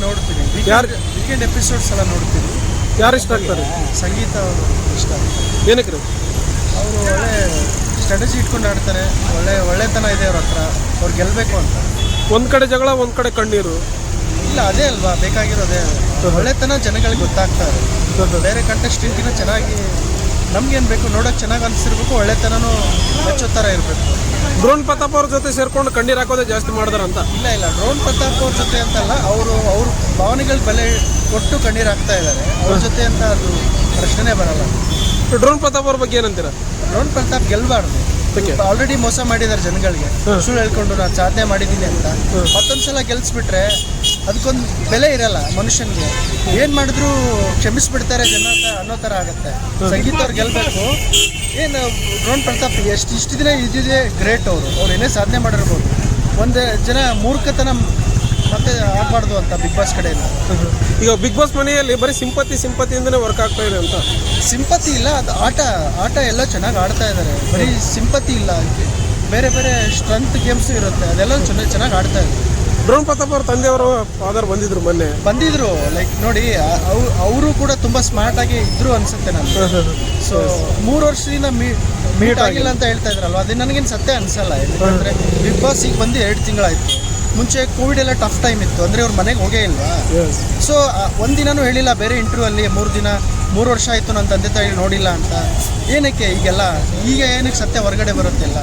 ನೋಡ್ತೀನಿ. Weekend episodes ಎಲ್ಲ ನೋಡ್ತೀನಿ. ಯಾರು ಇಷ್ಟ ಆಗ್ತಾರೆ? ಸಂಗೀತ ಅವರು ಇಷ್ಟ. ಏನಕ್ಕೆ ರೀ? ಅವರು ಒಳ್ಳೆ ಸ್ಟ್ರಾಟಜಿ ಇಟ್ಕೊಂಡು ಆಡ್ತಾರೆ. ಒಳ್ಳೆತನ ಇದೆ ಅವ್ರ ಹತ್ರ. ಅವ್ರು ಗೆಲ್ಲಬೇಕು ಅಂತ. ಒಂದು ಕಡೆ ಜಗಳ, ಒಂದು ಕಡೆ ಕಣ್ಣೀರು. ಇಲ್ಲ, ಅದೇ ಅಲ್ವಾ ಬೇಕಾಗಿರೋದೇ. ಒಳ್ಳೆತನ ಜನಗಳಿಗೆ ಗೊತ್ತಾಗ್ತಾ ಇದೆ. ಬೇರೆ ಕಂಟೆಸ್ಟೆಂಟ್ಗಿಂತ ಚೆನ್ನಾಗಿ ನಮ್ಗೇನು ಬೇಕು, ನೋಡೋಕೆ ಚೆನ್ನಾಗಿ ಅನಿಸಿರ್ಬೇಕು, ಒಳ್ಳೆತನೂ ಮೆಚ್ಚೋ ಥರ ಇರಬೇಕು. ಡ್ರೋನ್ ಪ್ರತಾಪ್ ಅವ್ರ ಜೊತೆ ಸೇರ್ಕೊಂಡು ಕಣ್ಣೀರು ಹಾಕೋದೇ ಜಾಸ್ತಿ ಮಾಡಿದಾರಂತ. ಇಲ್ಲ, ಡ್ರೋನ್ ಪ್ರತಾಪ್ ಅವ್ರ ಜೊತೆ ಅಂತಲ್ಲ, ಅವ್ರ ಭಾವನೆಗಳ ಬೆಲೆ ಕೊಟ್ಟು ಕಣ್ಣೀರು ಹಾಕ್ತಾ ಇದ್ದಾರೆ. ಅವ್ರ ಜೊತೆ ಅಂತ ಅದು ಪ್ರಶ್ನೆನೇ ಬರಲ್ಲ. ಡ್ರೋನ್ ಪ್ರತಾಪ್ ಅವ್ರ ಬಗ್ಗೆ ಏನಂತೀರ? ಡ್ರೋನ್ ಪ್ರತಾಪ್ ಗೆಲ್ಲಬಾರ್ದು. ಆಲ್ರೆಡಿ ಮೋಸ ಮಾಡಿದ್ದಾರೆ ಜನಗಳಿಗೆ. ಸುಳ್ಳು ಹೇಳ್ಕೊಂಡು ನಾನು ಸಾಧನೆ ಮಾಡಿದ್ದೀನಿ ಅಂತ ಮತ್ತೊಂದ್ಸಲ ಗೆಲ್ಸ್ಬಿಟ್ರೆ ಅದಕ್ಕೊಂದು ಬೆಲೆ ಇರಲ್ಲ ಮನುಷ್ಯನಿಗೆ. ಏನು ಮಾಡಿದ್ರು ಕ್ಷಮಿಸ್ಬಿಡ್ತಾರೆ ಜನ ಅನ್ನೋ ಥರ ಆಗುತ್ತೆ. ಸಂಗೀತ ಅವ್ರು ಗೆಲ್ಲಬೇಕು. ಏನು ಡ್ರೋನ್ ಪ್ರತಾಪ್ ಇಷ್ಟು ದಿನ ಇದ್ದಿದೆ ಗ್ರೇಟ್. ಅವ್ರು ಏನೇ ಸಾಧನೆ ಮಾಡಿರ್ಬೋದು. ಒಂದು ಜನ ಮೂರ್ಖತನ ಮತ್ತೆ ಆಗಬಾರ್ದು ಅಂತ ಬಿಗ್ ಬಾಸ್ ಕಡೆಯಿಂದ. ಈಗ ಬಿಗ್ ಬಾಸ್ ಮನೆಯಲ್ಲಿ ಬರೀ ಸಿಂಪತಿಯಿಂದನೇ ವರ್ಕ್ ಆಗ್ತಾ ಇದೆ ಅಂತ. ಸಿಂಪತಿ ಇಲ್ಲ, ಅದು ಆಟ ಎಲ್ಲ ಚೆನ್ನಾಗಿ ಆಡ್ತಾ ಇದ್ದಾರೆ. ಬರೀ ಸಿಂಪತಿ ಇಲ್ಲ, ಬೇರೆ ಬೇರೆ ಸ್ಟ್ರೆಂತ್ ಗೇಮ್ಸ್ ಇರುತ್ತೆ, ಅದೆಲ್ಲ ಚೆನ್ನಾಗಿ ಆಡ್ತಾ ಇದ್ದಾರೆ. ಡ್ರೋನ್ ಪ್ರತಾಪ್ ಅವ್ರ ತಂದೆಯವರು ಫಾದರ್ ಬಂದಿದ್ರು. ಲೈಕ್ ನೋಡಿ, ಅವರು ಕೂಡ ತುಂಬಾ ಸ್ಮಾರ್ಟ್ ಆಗಿ ಇದ್ರು ಅನ್ಸುತ್ತೆ ನಾನು. ಸೊ 3 ವರ್ಷದಿಂದ ಮೀಟ್ ಆಗಿಲ್ಲ ಅಂತ ಹೇಳ್ತಾ ಇದ್ರಲ್ವ, ಅದು ನನಗೇನು ಸತ್ಯ ಅನ್ಸಲ್ಲ. ಯಾಕಂದ್ರೆ ಬಿಗ್ ಬಾಸ್ ಈಗ ಬಂದು 2 ತಿಂಗಳಾಯ್ತು. ಮುಂಚೆ ಕೋವಿಡ್ ಎಲ್ಲ ಟಫ್ ಟೈಮ್ ಇತ್ತು, ಅಂದರೆ ಅವ್ರ ಮನೆಗೆ ಹೋಗೇ ಇಲ್ವಾ. ಸೊ ಒಂದಿನೂ ಹೇಳಿಲ್ಲ ಬೇರೆ ಇಂಟರ್ವ್ಯೂ ಅಲ್ಲಿ 3 ವರ್ಷ ಆಯಿತು ನನ್ನ ತಂದೆ ತಾಯಿ ನೋಡಿಲ್ಲ ಅಂತ. ಏನಕ್ಕೆ ಈಗ ಏನಕ್ಕೆ ಸತ್ಯ ಹೊರಗಡೆ ಬರುತ್ತಿಲ್ಲ?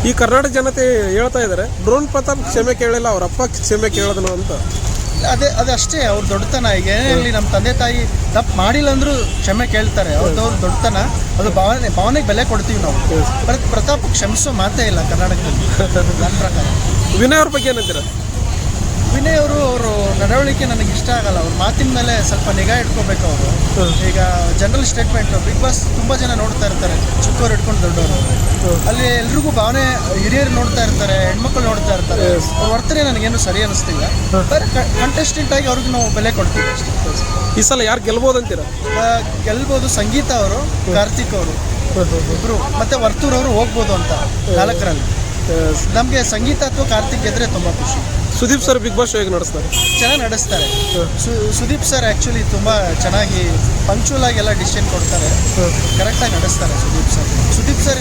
ಈ ಕರ್ನಾಟಕ ಜನತೆ ಹೇಳ್ತಾ ಇದ್ದಾರೆ ಡ್ರೋನ್ ಪ್ರತಾಪ್ ಕ್ಷಮೆ ಕೇಳಿಲ್ಲ, ಅವ್ರ ಅಪ್ಪ ಕ್ಷಮೆ ಕೇಳಿದನು ಅಂತ. ಅದಷ್ಟೇ ಅವ್ರ ದೊಡ್ಡತನ. ಈಗ ಏನೇ ಹೇಳಿ, ನಮ್ಮ ತಂದೆ ತಾಯಿ ತಪ್ಪು ಮಾಡಿಲ್ಲ ಅಂದರೂ ಕ್ಷಮೆ ಕೇಳ್ತಾರೆ. ಅವ್ರ ದೊಡ್ಡತನ, ಅದು ಭಾವನೆಗೆ ಬೆಲೆ ಕೊಡ್ತೀವಿ ನಾವು. ಪ್ರತಾಪ್ ಕ್ಷಮಿಸೋ ಮಾತೇ ಇಲ್ಲ ಕರ್ನಾಟಕದಲ್ಲಿ ನನ್ನ ಪ್ರಕಾರ. ವಿನಯ್ ಅವ್ರ ಬಗ್ಗೆ ಏನಂತೀರ? ವಿನಯ್ ಅವರು ನಡವಳಿಕೆ ನನಗೆ ಇಷ್ಟ ಆಗಲ್ಲ. ಅವ್ರ ಮಾತಿನ ಮೇಲೆ ಸ್ವಲ್ಪ ನಿಗಾ ಇಟ್ಕೋಬೇಕು ಅವರು. ಈಗ ಜನರಲ್ ಸ್ಟೇಟ್ಮೆಂಟು ಬಿಗ್ ಬಾಸ್ ತುಂಬ ಜನ ನೋಡ್ತಾ ಇರ್ತಾರೆ, ಚಿಕ್ಕವ್ರು ಇಟ್ಕೊಂಡು ದೊಡ್ಡವರು. ಅಲ್ಲಿ ಎಲ್ರಿಗೂ ಭಾವನೆ, ಹಿರಿಯರು ನೋಡ್ತಾ ಇರ್ತಾರೆ, ಹೆಣ್ಮಕ್ಳು ನೋಡ್ತಾ ಇರ್ತಾರೆ. ಅವ್ರ ವರ್ತನೆ ನನಗೇನು ಸರಿ ಅನಿಸ್ತಿಲ್ಲ. ಬರೀ ಕಂಟೆಸ್ಟೆಂಟ್ ಆಗಿ ಅವ್ರಿಗೆ ನಾವು ಬೆಲೆ ಕೊಡ್ತೀವಿ ಅಷ್ಟೇ. ಈ ಸಲ ಯಾರು ಗೆಲ್ಬೋದು ಅಂತೀರ? ಗೆಲ್ಬೋದು ಸಂಗೀತ ಅವರು, ಕಾರ್ತಿಕ್ ಅವರು ಇಬ್ರು, ಮತ್ತೆ ವರ್ತೂರ್ ಅವರು ಹೋಗ್ಬೋದು ಅಂತ 4ರಲ್ಲಿ. ನಮಗೆ ಸಂಗೀತ ಅಥವಾ ಕಾರ್ತಿಕ್ ಗೆದ್ರೆ ತುಂಬ ಖುಷಿ. ಸುದೀಪ್ ಸರ್ ಬಿಗ್ ಬಾಸ್ ಹೇಗೆ ನಡೆಸ್ತಾರೆ? ಚೆನ್ನಾಗಿ ನಡೆಸ್ತಾರೆ. ಸುದೀಪ್ ಸರ್ ಆ್ಯಕ್ಚುಲಿ ತುಂಬ ಚೆನ್ನಾಗಿ ಪಂಕ್ಚುವಲ್ ಆಗಿ ಎಲ್ಲ ಡಿಸಿಷನ್ ಕೊಡ್ತಾರೆ, ಕರೆಕ್ಟಾಗಿ ನಡೆಸ್ತಾರೆ ಸುದೀಪ್ ಸರ್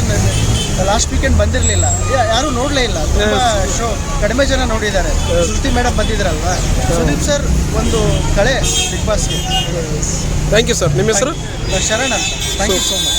ಲಾಸ್ಟ್ ವೀಕೆಂಡ್ ಬಂದಿರಲಿಲ್ಲ, ಯಾರೂ ನೋಡಲೇ ಇಲ್ಲ. ತುಂಬ ಶೋ ಕಡಿಮೆ ಜನ ನೋಡಿದ್ದಾರೆ. ಶ್ರುತಿ ಮೇಡಮ್ ಬಂದಿದ್ರಲ್ವಾ. ಸುದೀಪ್ ಸರ್ ಒಂದು ಕಳೆ ಬಿಗ್ ಬಾಸ್ಗೆ. Thank you sir. ನಿಮ್ಮ ಹೆಸರು? ಶರಣ್ ಅಂತ. Thank you so much.